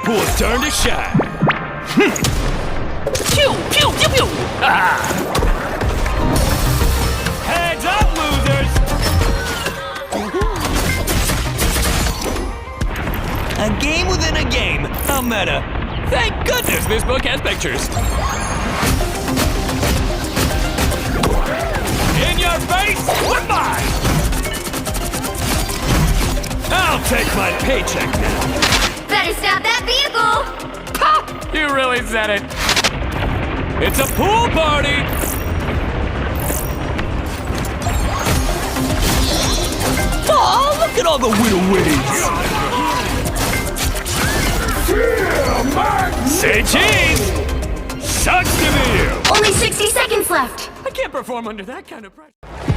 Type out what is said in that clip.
Deadpool's turn to shine. Pew, pew, pew, pew. Heads up, losers! A game within a game. How meta. Thank goodness this book has pictures. In your face with mine! I'll take my paycheck now. Better stop that vehicle! Ha! You really said it. It's a pool party! Oh, look at all the widow ways. Say cheese! Sucks to be you! Only 60 seconds left. I can't perform under that kind of pressure.